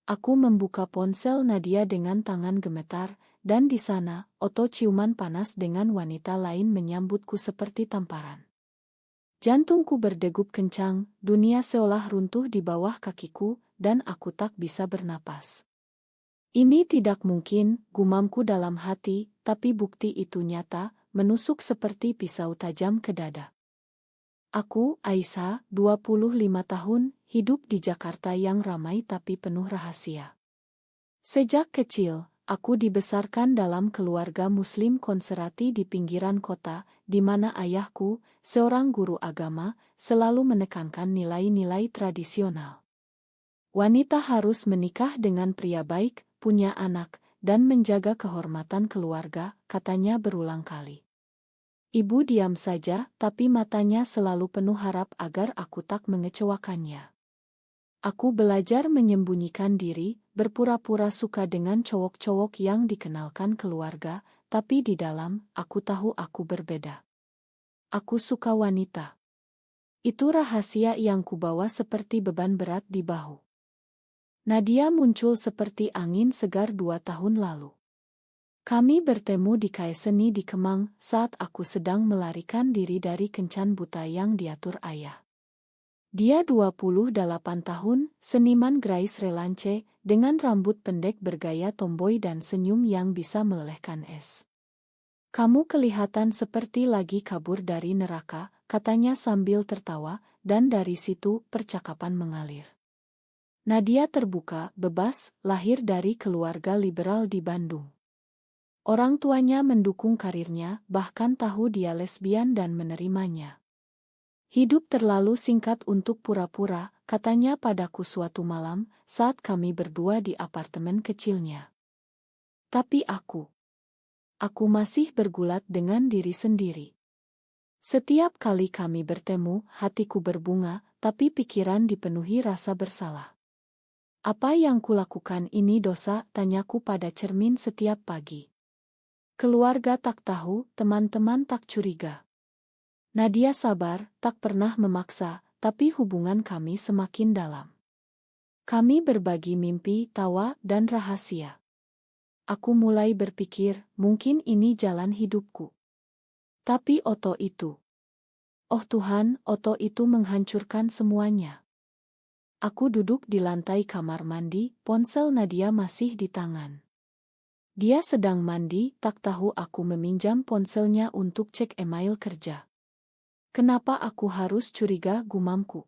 Aku membuka ponsel Nadia dengan tangan gemetar, dan di sana, otot ciuman panas dengan wanita lain menyambutku seperti tamparan. Jantungku berdegup kencang, dunia seolah runtuh di bawah kakiku, dan aku tak bisa bernapas. Ini tidak mungkin, gumamku dalam hati, tapi bukti itu nyata, menusuk seperti pisau tajam ke dada. Aku, Aisyah, 25 tahun, hidup di Jakarta yang ramai tapi penuh rahasia. Sejak kecil, aku dibesarkan dalam keluarga Muslim konservatif di pinggiran kota, di mana ayahku, seorang guru agama, selalu menekankan nilai-nilai tradisional. Wanita harus menikah dengan pria baik, punya anak, dan menjaga kehormatan keluarga, katanya berulang kali. Ibu diam saja, tapi matanya selalu penuh harap agar aku tak mengecewakannya. Aku belajar menyembunyikan diri, berpura-pura suka dengan cowok-cowok yang dikenalkan keluarga, tapi di dalam, aku tahu aku berbeda. Aku suka wanita. Itu rahasia yang kubawa seperti beban berat di bahu. Nadia muncul seperti angin segar 2 tahun lalu. Kami bertemu di Kaeseni di Kemang saat aku sedang melarikan diri dari kencan buta yang diatur ayah. Dia 28 tahun, seniman Grace Relance, dengan rambut pendek bergaya tomboy dan senyum yang bisa melelehkan es. Kamu kelihatan seperti lagi kabur dari neraka, katanya sambil tertawa, dan dari situ percakapan mengalir. Nadia terbuka, bebas, lahir dari keluarga liberal di Bandung. Orang tuanya mendukung karirnya, bahkan tahu dia lesbian dan menerimanya. Hidup terlalu singkat untuk pura-pura, katanya padaku suatu malam, saat kami berdua di apartemen kecilnya. Tapi aku masih bergulat dengan diri sendiri. Setiap kali kami bertemu, hatiku berbunga, tapi pikiran dipenuhi rasa bersalah. Apa yang kulakukan ini dosa, tanyaku pada cermin setiap pagi. Keluarga tak tahu, teman-teman tak curiga. Nadia sabar, tak pernah memaksa, tapi hubungan kami semakin dalam. Kami berbagi mimpi, tawa, dan rahasia. Aku mulai berpikir, mungkin ini jalan hidupku. Tapi Otto itu. Oh Tuhan, Otto itu menghancurkan semuanya. Aku duduk di lantai kamar mandi, ponsel Nadia masih di tangan. Dia sedang mandi, tak tahu aku meminjam ponselnya untuk cek email kerja. Kenapa aku harus curiga, gumamku?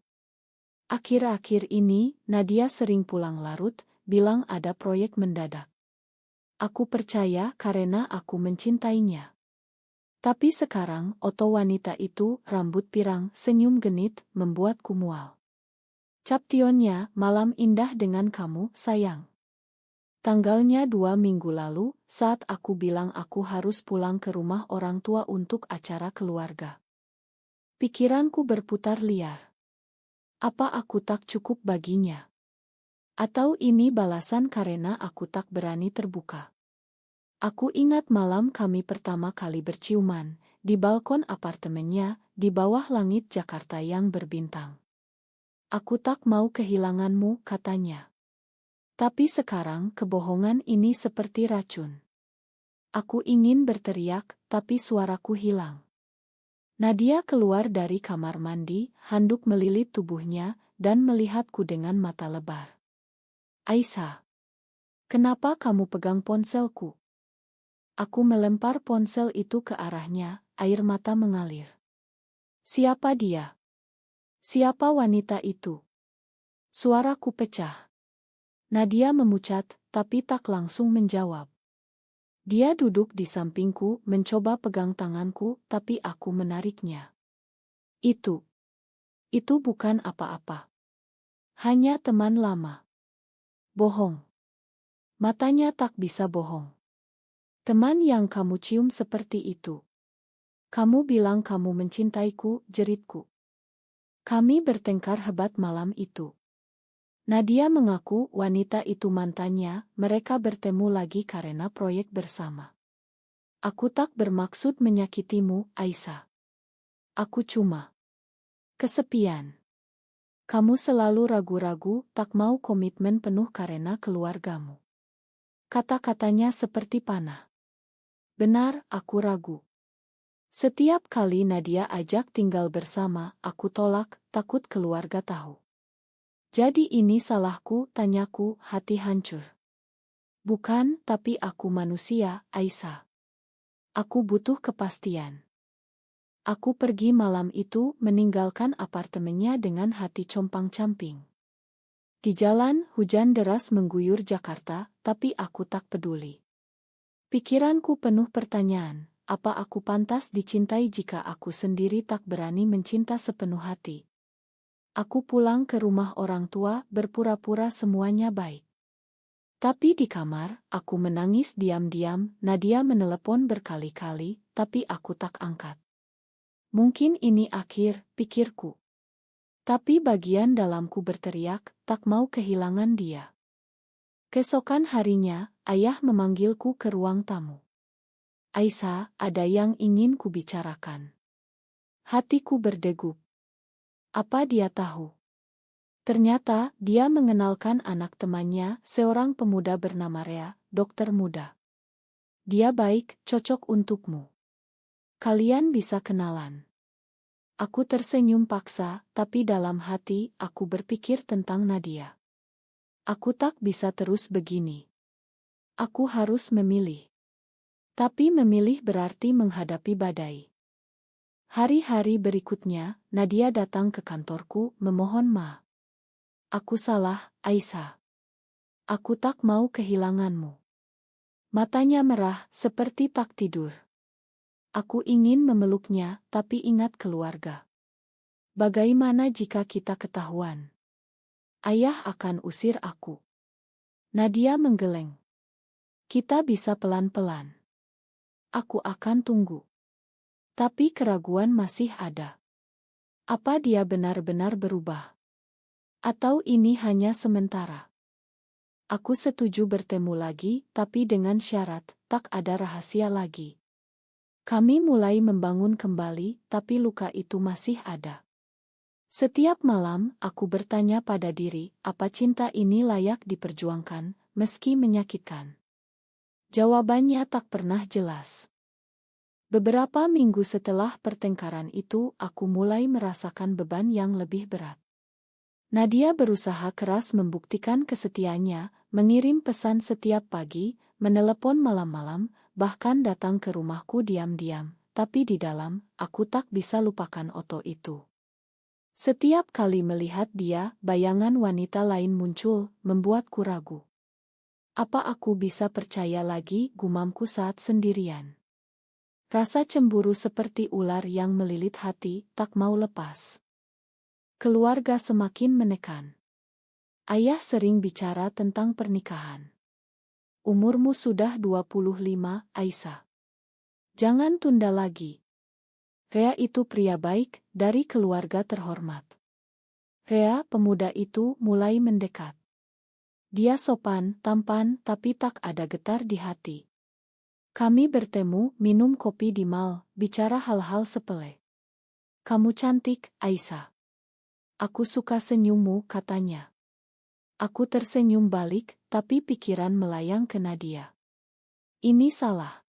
Akhir-akhir ini, Nadia sering pulang larut, bilang ada proyek mendadak. Aku percaya karena aku mencintainya. Tapi sekarang, Otto wanita itu, rambut pirang, senyum genit, membuatku mual. Captionnya, malam indah dengan kamu, sayang. Tanggalnya 2 minggu lalu, saat aku bilang aku harus pulang ke rumah orang tua untuk acara keluarga. Pikiranku berputar liar. Apa aku tak cukup baginya? Atau ini balasan karena aku tak berani terbuka? Aku ingat malam kami pertama kali berciuman, di balkon apartemennya, di bawah langit Jakarta yang berbintang. Aku tak mau kehilanganmu, katanya. Tapi sekarang kebohongan ini seperti racun. Aku ingin berteriak, tapi suaraku hilang. Nadia keluar dari kamar mandi, handuk melilit tubuhnya, dan melihatku dengan mata lebar. Aisyah, kenapa kamu pegang ponselku? Aku melempar ponsel itu ke arahnya, air mata mengalir. Siapa dia? Siapa wanita itu? Suaraku pecah. Nadia memucat, tapi tak langsung menjawab. Dia duduk di sampingku, mencoba pegang tanganku, tapi aku menariknya. Itu bukan apa-apa. Hanya teman lama. Bohong. Matanya tak bisa bohong. Teman yang kamu cium seperti itu. Kamu bilang kamu mencintaiku, jeritku. Kami bertengkar hebat malam itu. Nadia mengaku wanita itu mantannya, mereka bertemu lagi karena proyek bersama. Aku tak bermaksud menyakitimu, Aisyah. Aku cuma kesepian. Kamu selalu ragu-ragu, tak mau komitmen penuh karena keluargamu. Kata-katanya seperti panah. Benar, aku ragu. Setiap kali Nadia ajak tinggal bersama, aku tolak, takut keluarga tahu. Jadi ini salahku, tanyaku, hati hancur. Bukan, tapi aku manusia, Aisyah. Aku butuh kepastian. Aku pergi malam itu meninggalkan apartemennya dengan hati compang-camping. Di jalan, hujan deras mengguyur Jakarta, tapi aku tak peduli. Pikiranku penuh pertanyaan, apa aku pantas dicintai jika aku sendiri tak berani mencinta sepenuh hati? Aku pulang ke rumah orang tua, berpura-pura semuanya baik. Tapi di kamar, aku menangis diam-diam. Nadia menelepon berkali-kali, tapi aku tak angkat. Mungkin ini akhir, pikirku. Tapi bagian dalamku berteriak, tak mau kehilangan dia. Keesokan harinya, ayah memanggilku ke ruang tamu. Aisyah, ada yang ingin kubicarakan. Hatiku berdegup. Apa dia tahu? Ternyata, dia mengenalkan anak temannya, seorang pemuda bernama Rea, dokter muda. Dia baik, cocok untukmu. Kalian bisa kenalan. Aku tersenyum paksa, tapi dalam hati, aku berpikir tentang Nadia. Aku tak bisa terus begini. Aku harus memilih. Tapi memilih berarti menghadapi badai. Hari-hari berikutnya, Nadia datang ke kantorku, memohon maaf. Aku salah, Aisyah. Aku tak mau kehilanganmu. Matanya merah, seperti tak tidur. Aku ingin memeluknya, tapi ingat keluarga. Bagaimana jika kita ketahuan? Ayah akan usir aku. Nadia menggeleng. Kita bisa pelan-pelan. Aku akan tunggu. Tapi keraguan masih ada. Apa dia benar-benar berubah? Atau ini hanya sementara? Aku setuju bertemu lagi, tapi dengan syarat, tak ada rahasia lagi. Kami mulai membangun kembali, tapi luka itu masih ada. Setiap malam, aku bertanya pada diri, apa cinta ini layak diperjuangkan, meski menyakitkan? Jawabannya tak pernah jelas. Beberapa minggu setelah pertengkaran itu, aku mulai merasakan beban yang lebih berat. Nadia berusaha keras membuktikan kesetiaannya, mengirim pesan setiap pagi, menelepon malam-malam, bahkan datang ke rumahku diam-diam, tapi di dalam, aku tak bisa lupakan Otto itu. Setiap kali melihat dia, bayangan wanita lain muncul, membuatku ragu. Apa aku bisa percaya lagi, gumamku saat sendirian. Rasa cemburu seperti ular yang melilit hati, tak mau lepas. Keluarga semakin menekan. Ayah sering bicara tentang pernikahan. Umurmu sudah 25, Aisyah. Jangan tunda lagi. Rea itu pria baik, dari keluarga terhormat. Rea, pemuda itu, mulai mendekat. Dia sopan, tampan, tapi tak ada getar di hati. Kami bertemu, minum kopi di mal, bicara hal-hal sepele. Kamu cantik, Aisyah. Aku suka senyummu, katanya. Aku tersenyum balik, tapi pikiran melayang ke Nadia. Ini salah.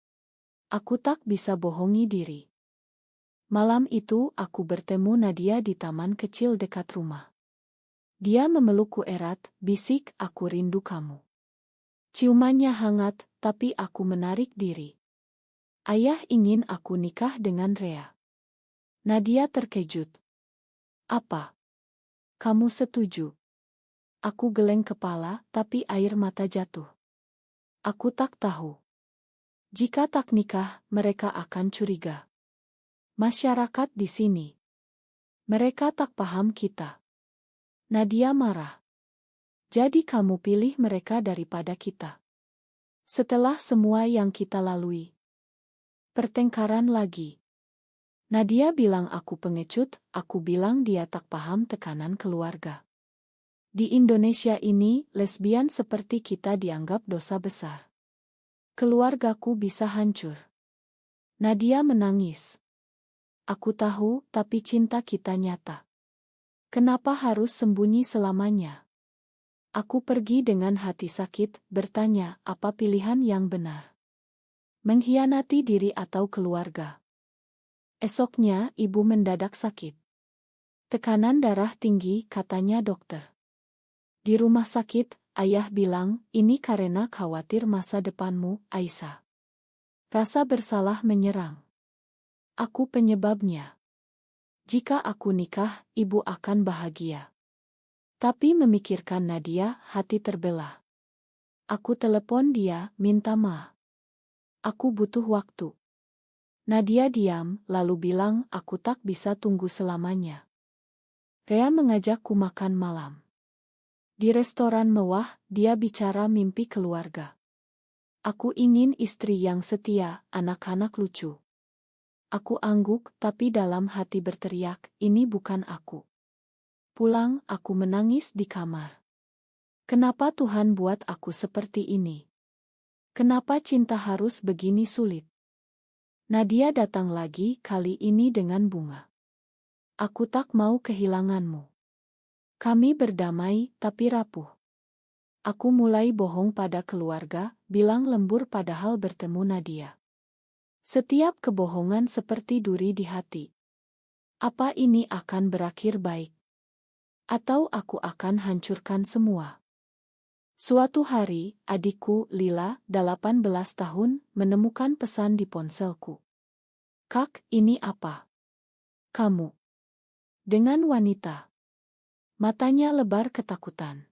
Aku tak bisa bohongi diri. Malam itu, aku bertemu Nadia di taman kecil dekat rumah. Dia memelukku erat, bisik, aku rindu kamu. Ciumannya hangat, tapi aku menarik diri. Ayah ingin aku nikah dengan Rea. Nadia terkejut. Apa? Kamu setuju? Aku geleng kepala, tapi air mata jatuh. Aku tak tahu. Jika tak nikah, mereka akan curiga. Masyarakat di sini. Mereka tak paham kita. Nadia marah. Jadi kamu pilih mereka daripada kita. Setelah semua yang kita lalui. Pertengkaran lagi. Nadia bilang aku pengecut, aku bilang dia tak paham tekanan keluarga. Di Indonesia ini, lesbian seperti kita dianggap dosa besar. Keluargaku bisa hancur. Nadia menangis. Aku tahu, tapi cinta kita nyata. Kenapa harus sembunyi selamanya? Aku pergi dengan hati sakit, bertanya, apa pilihan yang benar? Mengkhianati diri atau keluarga? Esoknya, ibu mendadak sakit. Tekanan darah tinggi, katanya dokter. Di rumah sakit, ayah bilang, ini karena khawatir masa depanmu, Aisyah. Rasa bersalah menyerang. Aku penyebabnya. Jika aku nikah, ibu akan bahagia. Tapi memikirkan Nadia, hati terbelah. Aku telepon dia, minta maaf. Aku butuh waktu. Nadia diam, lalu bilang, aku tak bisa tunggu selamanya. Rea mengajakku makan malam. Di restoran mewah, dia bicara mimpi keluarga. Aku ingin istri yang setia, anak-anak lucu. Aku angguk, tapi dalam hati berteriak, ini bukan aku. Pulang, aku menangis di kamar. Kenapa Tuhan buat aku seperti ini? Kenapa cinta harus begini sulit? Nadia datang lagi, kali ini dengan bunga. Aku tak mau kehilanganmu. Kami berdamai, tapi rapuh. Aku mulai bohong pada keluarga, bilang lembur padahal bertemu Nadia. Setiap kebohongan seperti duri di hati. Apa ini akan berakhir baik? Atau aku akan hancurkan semua? Suatu hari, adikku, Lila, 18 tahun, menemukan pesan di ponselku. Kak, ini apa? Kamu. Dengan wanita. Matanya lebar ketakutan.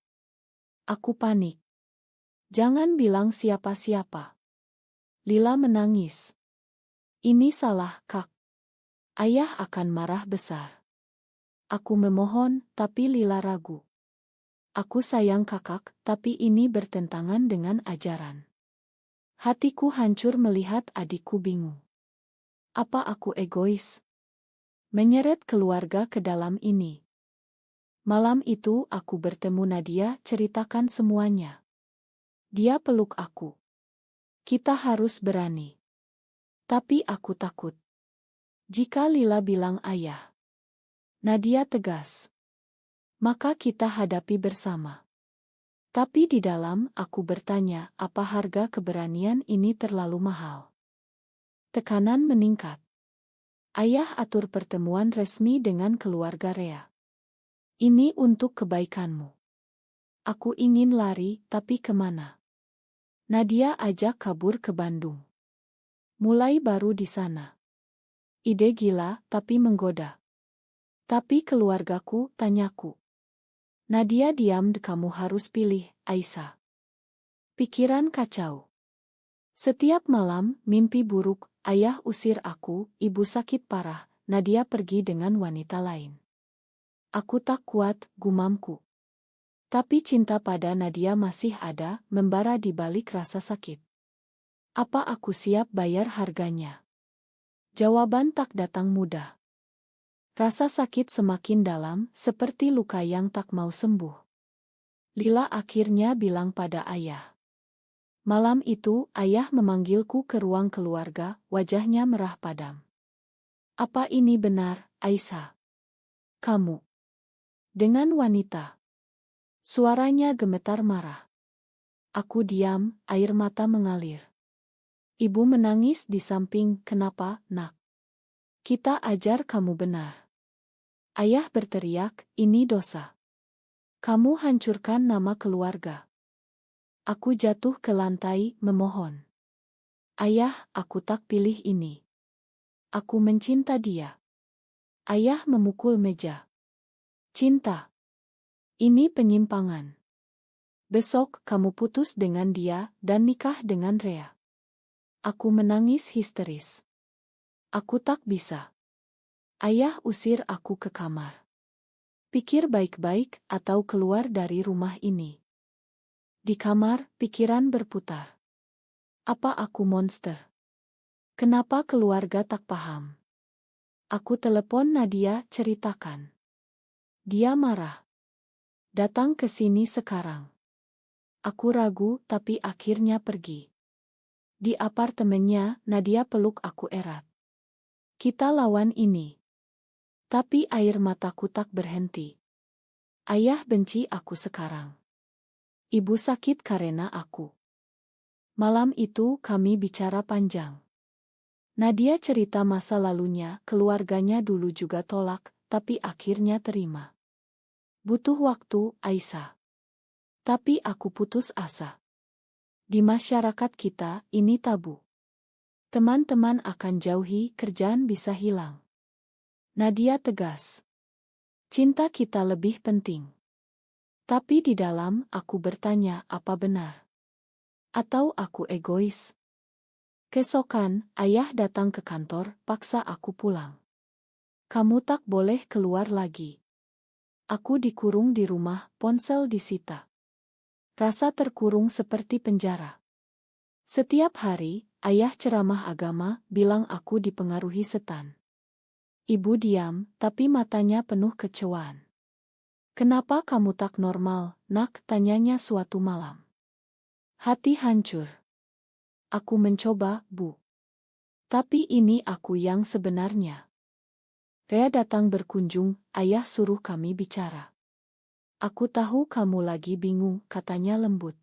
Aku panik. Jangan bilang siapa-siapa. Lila menangis. Ini salah, Kak. Ayah akan marah besar. Aku memohon, tapi Lila ragu. Aku sayang kakak, tapi ini bertentangan dengan ajaran. Hatiku hancur melihat adikku bingung. Apa aku egois? Menyeret keluarga ke dalam ini. Malam itu aku bertemu Nadia, ceritakan semuanya. Dia peluk aku. Kita harus berani. Tapi aku takut. Jika Lila bilang ayah. Nadia tegas. Maka kita hadapi bersama. Tapi di dalam, aku bertanya, apa harga keberanian ini terlalu mahal? Tekanan meningkat. Ayah atur pertemuan resmi dengan keluarga Rea. Ini untuk kebaikanmu. Aku ingin lari, tapi kemana? Nadia ajak kabur ke Bandung. Mulai baru di sana. Ide gila, tapi menggoda. Tapi keluargaku, tanyaku. Nadia diam, kamu harus pilih, Aisyah. Pikiran kacau. Setiap malam, mimpi buruk, ayah usir aku, ibu sakit parah, Nadia pergi dengan wanita lain. Aku tak kuat, gumamku. Tapi cinta pada Nadia masih ada, membara di balik rasa sakit. Apa aku siap bayar harganya? Jawaban tak datang mudah. Rasa sakit semakin dalam, seperti luka yang tak mau sembuh. Lila akhirnya bilang pada ayah. Malam itu, ayah memanggilku ke ruang keluarga, wajahnya merah padam. Apa ini benar, Aisyah? Kamu. Dengan wanita. Suaranya gemetar marah. Aku diam, air mata mengalir. Ibu menangis di samping, kenapa, nak? Kita ajar kamu benar. Ayah berteriak, ini dosa. Kamu hancurkan nama keluarga. Aku jatuh ke lantai, memohon. Ayah, aku tak pilih ini. Aku mencinta dia. Ayah memukul meja. Cinta. Ini penyimpangan. Besok kamu putus dengan dia dan nikah dengan Rea. Aku menangis histeris. Aku tak bisa. Ayah usir aku ke kamar. Pikir baik-baik atau keluar dari rumah ini. Di kamar, pikiran berputar. Apa aku monster? Kenapa keluarga tak paham? Aku telepon Nadia, ceritakan. Dia marah. Datang ke sini sekarang. Aku ragu, tapi akhirnya pergi. Di apartemennya, Nadia peluk aku erat. Kita lawan ini. Tapi air mataku tak berhenti. Ayah benci aku sekarang. Ibu sakit karena aku. Malam itu kami bicara panjang. Nadia cerita masa lalunya, keluarganya dulu juga tolak, tapi akhirnya terima. Butuh waktu, Aisyah. Tapi aku putus asa. Di masyarakat kita, ini tabu. Teman-teman akan jauhi, kerjaan bisa hilang. Nadia tegas. Cinta kita lebih penting. Tapi di dalam, aku bertanya, apa benar? Atau aku egois? Keesokan, ayah datang ke kantor, paksa aku pulang. Kamu tak boleh keluar lagi. Aku dikurung di rumah, ponsel disita. Rasa terkurung seperti penjara. Setiap hari, ayah ceramah agama, bilang aku dipengaruhi setan. Ibu diam, tapi matanya penuh kecewaan. Kenapa kamu tak normal, nak? Tanyanya suatu malam. Hati hancur. Aku mencoba, Bu. Tapi ini aku yang sebenarnya. Rea datang berkunjung, ayah suruh kami bicara. Aku tahu kamu lagi bingung, katanya lembut.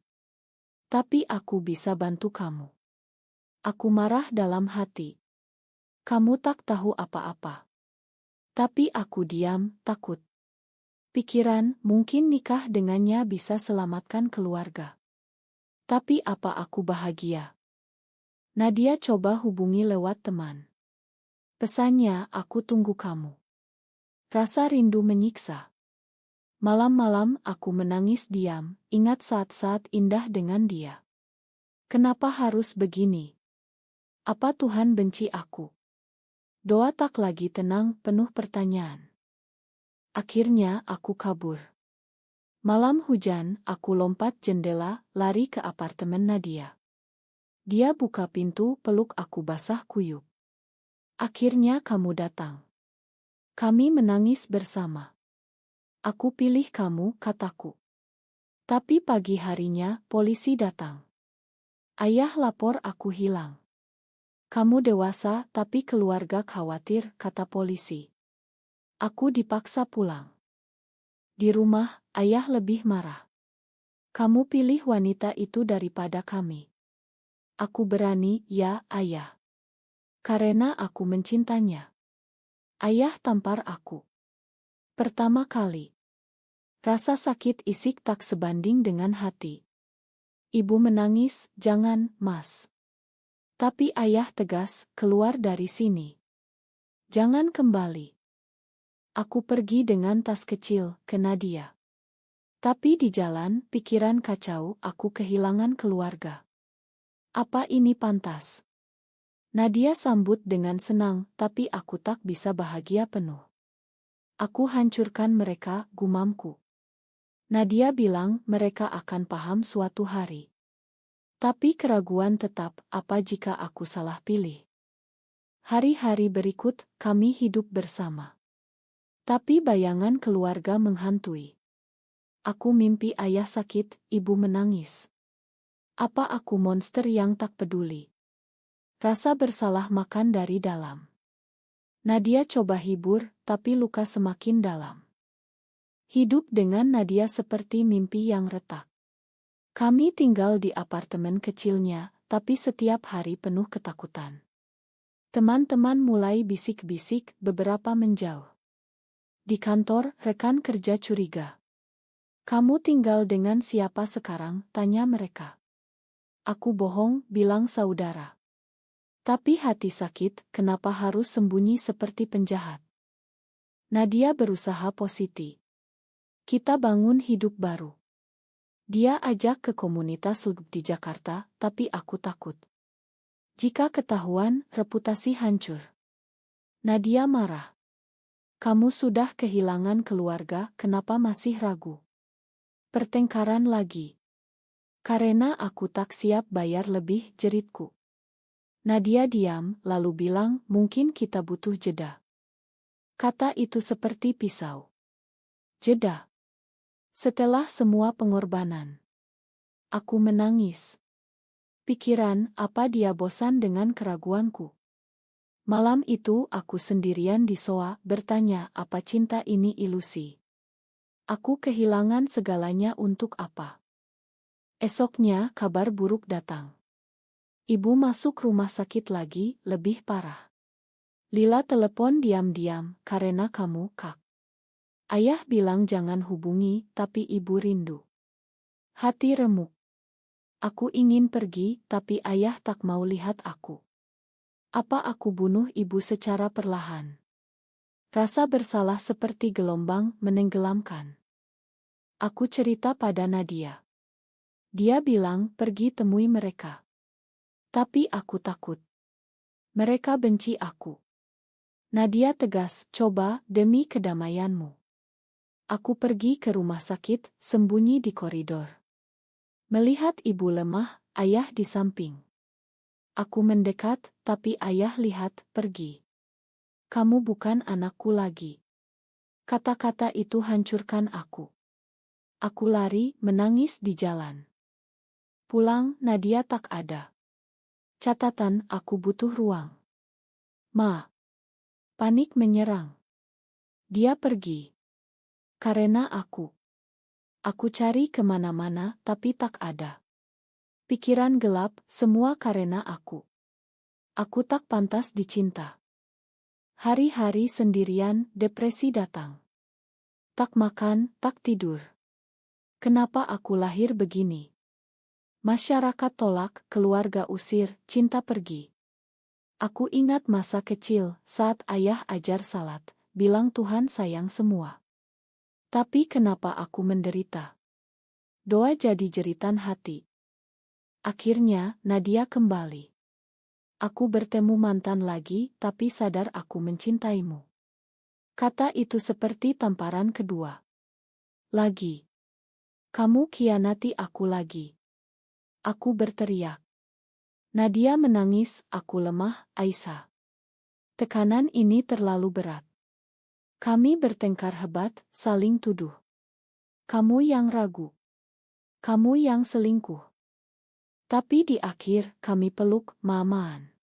Tapi aku bisa bantu kamu. Aku marah dalam hati. Kamu tak tahu apa-apa. Tapi aku diam, takut. Pikiran, mungkin nikah dengannya bisa selamatkan keluarga. Tapi apa aku bahagia? Nadia coba hubungi lewat teman. Pesannya, aku tunggu kamu. Rasa rindu menyiksa. Malam-malam aku menangis diam, ingat saat-saat indah dengan dia. Kenapa harus begini? Apa Tuhan benci aku? Doa tak lagi tenang, penuh pertanyaan. Akhirnya aku kabur. Malam hujan, aku lompat jendela, lari ke apartemen Nadia. Dia buka pintu, peluk aku basah kuyup. Akhirnya kamu datang. Kami menangis bersama. Aku pilih kamu, kataku. Tapi pagi harinya, polisi datang. Ayah lapor aku hilang. Kamu dewasa, tapi keluarga khawatir, kata polisi. Aku dipaksa pulang. Di rumah, ayah lebih marah. Kamu pilih wanita itu daripada kami. Aku berani, ya, ayah. Karena aku mencintanya. Ayah tampar aku. Pertama kali. Rasa sakit isik tak sebanding dengan hati. Ibu menangis, jangan, Mas. Tapi ayah tegas, keluar dari sini. Jangan kembali. Aku pergi dengan tas kecil, ke Nadia. Tapi di jalan, pikiran kacau, aku kehilangan keluarga. Apa ini pantas? Nadia sambut dengan senang, tapi aku tak bisa bahagia penuh. Aku hancurkan mereka, gumamku. Nadia bilang mereka akan paham suatu hari. Tapi keraguan tetap, apa jika aku salah pilih? Hari-hari berikut, kami hidup bersama. Tapi bayangan keluarga menghantui. Aku mimpi ayah sakit, ibu menangis. Apa aku monster yang tak peduli? Rasa bersalah makan dari dalam. Nadia coba hibur, tapi luka semakin dalam. Hidup dengan Nadia seperti mimpi yang retak. Kami tinggal di apartemen kecilnya, tapi setiap hari penuh ketakutan. Teman-teman mulai bisik-bisik, beberapa menjauh. Di kantor, rekan kerja curiga. Kamu tinggal dengan siapa sekarang? Tanya mereka. Aku bohong, bilang saudara. Tapi hati sakit, kenapa harus sembunyi seperti penjahat? Nadia berusaha positif. Kita bangun hidup baru. Dia ajak ke komunitas LGB di Jakarta, tapi aku takut. Jika ketahuan, reputasi hancur. Nadia marah. Kamu sudah kehilangan keluarga, kenapa masih ragu? Pertengkaran lagi. Karena aku tak siap bayar lebih, jeritku. Nadia diam, lalu bilang, mungkin kita butuh jeda. Kata itu seperti pisau. Jeda. Setelah semua pengorbanan. Aku menangis. Pikiran, apa dia bosan dengan keraguanku? Malam itu aku sendirian di soa, bertanya, apa cinta ini ilusi? Aku kehilangan segalanya untuk apa? Esoknya kabar buruk datang. Ibu masuk rumah sakit lagi, lebih parah. Lila telepon diam-diam, karena kamu, Kak. Ayah bilang jangan hubungi, tapi ibu rindu. Hati remuk. Aku ingin pergi, tapi ayah tak mau lihat aku. Apa aku bunuh ibu secara perlahan? Rasa bersalah seperti gelombang menenggelamkan. Aku cerita pada Nadia. Dia bilang pergi temui mereka. Tapi aku takut. Mereka benci aku. Nadia tegas, coba demi kedamaianmu. Aku pergi ke rumah sakit, sembunyi di koridor. Melihat ibu lemah, ayah di samping. Aku mendekat, tapi ayah lihat, pergi. Kamu bukan anakku lagi. Kata-kata itu hancurkan aku. Aku lari, menangis di jalan. Pulang, Nadia tak ada. Catatan, aku butuh ruang. Ma. Panik menyerang. Dia pergi. Karena aku. Aku cari kemana-mana, tapi tak ada. Pikiran gelap, semua karena aku. Aku tak pantas dicinta. Hari-hari sendirian, depresi datang. Tak makan, tak tidur. Kenapa aku lahir begini? Masyarakat tolak, keluarga usir, cinta pergi. Aku ingat masa kecil, saat ayah ajar salat, bilang Tuhan sayang semua. Tapi kenapa aku menderita? Doa jadi jeritan hati. Akhirnya, Nadia kembali. Aku bertemu mantan lagi, tapi sadar aku mencintaimu. Kata itu seperti tamparan kedua. Lagi. Kamu khianati aku lagi. Aku berteriak. Nadia menangis, aku lemah, Aisyah. Tekanan ini terlalu berat. Kami bertengkar hebat, saling tuduh. Kamu yang ragu. Kamu yang selingkuh. Tapi di akhir, kami peluk, Maman.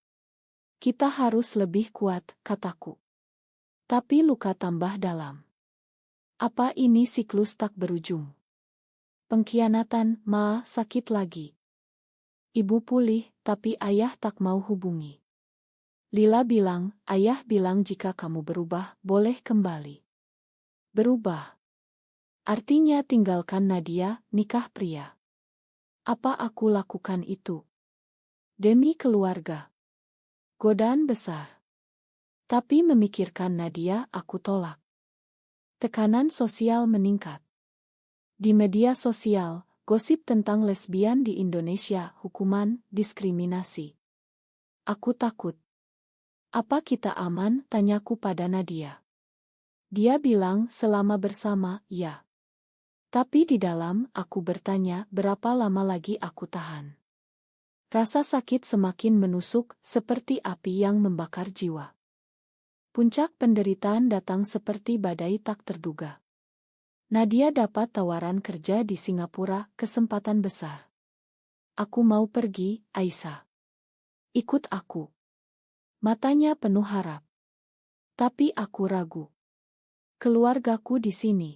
Kita harus lebih kuat, kataku. Tapi luka tambah dalam. Apa ini siklus tak berujung? Pengkhianatan, Ma, sakit lagi. Ibu pulih, tapi ayah tak mau hubungi. Lila bilang, ayah bilang jika kamu berubah, boleh kembali. Berubah. Artinya tinggalkan Nadia, nikah pria. Apa aku lakukan itu? Demi keluarga. Godaan besar. Tapi memikirkan Nadia, aku tolak. Tekanan sosial meningkat. Di media sosial, gosip tentang lesbian di Indonesia, hukuman, diskriminasi. Aku takut. Apa kita aman? Tanyaku pada Nadia. Dia bilang selama bersama, ya. Tapi di dalam, aku bertanya berapa lama lagi aku tahan. Rasa sakit semakin menusuk, seperti api yang membakar jiwa. Puncak penderitaan datang seperti badai tak terduga. Nadia dapat tawaran kerja di Singapura, kesempatan besar. Aku mau pergi, Aisyah. Ikut aku. Matanya penuh harap. Tapi aku ragu. Keluargaku di sini.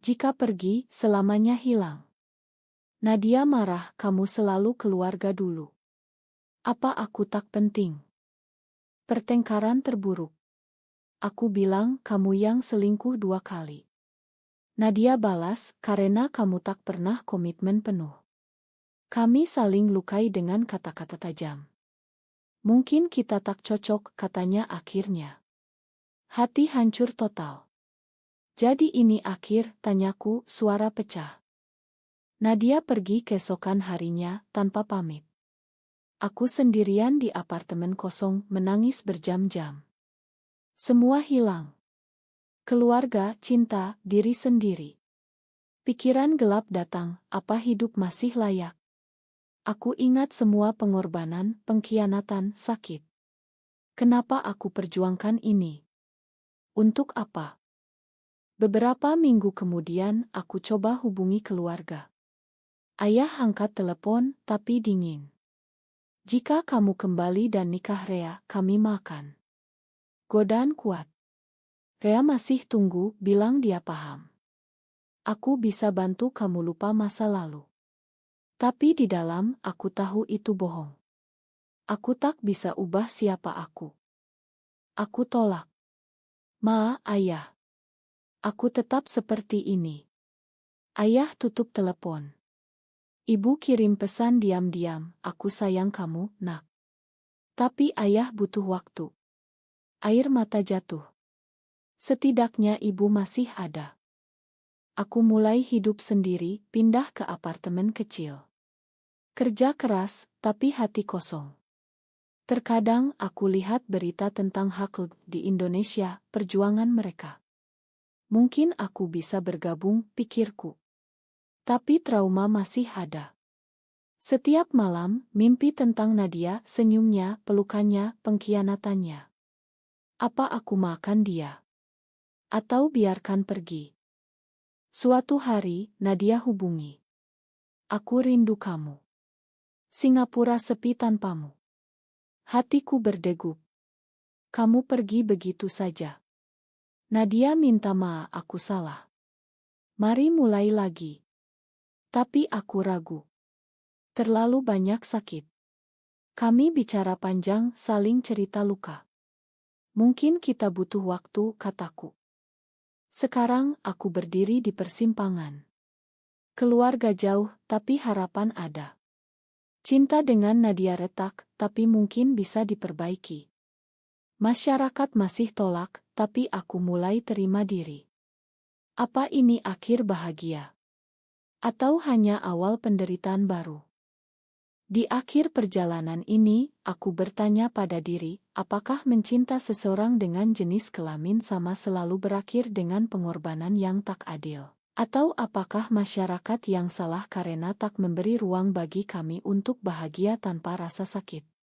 Jika pergi, selamanya hilang. Nadia marah, kamu selalu keluarga dulu. Apa aku tak penting? Pertengkaran terburuk. Aku bilang, kamu yang selingkuh 2 kali. Nadia balas, karena kamu tak pernah komitmen penuh. Kami saling lukai dengan kata-kata tajam. Mungkin kita tak cocok, katanya akhirnya. Hati hancur total. Jadi ini akhir, tanyaku, suara pecah. Nadia pergi keesokan harinya, tanpa pamit. Aku sendirian di apartemen kosong, menangis berjam-jam. Semua hilang. Keluarga, cinta, diri sendiri. Pikiran gelap datang, apa hidup masih layak? Aku ingat semua pengorbanan, pengkhianatan, sakit. Kenapa aku perjuangkan ini? Untuk apa? Beberapa minggu kemudian, aku coba hubungi keluarga. Ayah angkat telepon, tapi dingin. Jika kamu kembali dan nikah Rea, kami makan. Godaan kuat. Rea masih tunggu, bilang dia paham. Aku bisa bantu kamu lupa masa lalu. Tapi di dalam, aku tahu itu bohong. Aku tak bisa ubah siapa aku. Aku tolak. Ma, ayah. Aku tetap seperti ini. Ayah tutup telepon. Ibu kirim pesan diam-diam, aku sayang kamu, nak. Tapi ayah butuh waktu. Air mata jatuh. Setidaknya ibu masih ada. Aku mulai hidup sendiri, pindah ke apartemen kecil. Kerja keras, tapi hati kosong. Terkadang aku lihat berita tentang hak di Indonesia, perjuangan mereka. Mungkin aku bisa bergabung, pikirku. Tapi trauma masih ada. Setiap malam, mimpi tentang Nadia, senyumnya, pelukannya, pengkhianatannya. Apa aku makan dia? Atau biarkan pergi? Suatu hari, Nadia hubungi. Aku rindu kamu. Singapura sepi tanpamu. Hatiku berdegup. Kamu pergi begitu saja. Nadia minta maaf, aku salah. Mari mulai lagi. Tapi aku ragu. Terlalu banyak sakit. Kami bicara panjang, saling cerita luka. Mungkin kita butuh waktu, kataku. Sekarang aku berdiri di persimpangan. Keluarga jauh, tapi harapan ada. Cinta dengan Nadia retak, tapi mungkin bisa diperbaiki. Masyarakat masih tolak, tapi aku mulai terima diri. Apa ini akhir bahagia? Atau hanya awal penderitaan baru? Di akhir perjalanan ini, aku bertanya pada diri, apakah mencinta seseorang dengan jenis kelamin sama selalu berakhir dengan pengorbanan yang tak adil? Atau apakah masyarakat yang salah karena tak memberi ruang bagi kami untuk bahagia tanpa rasa sakit?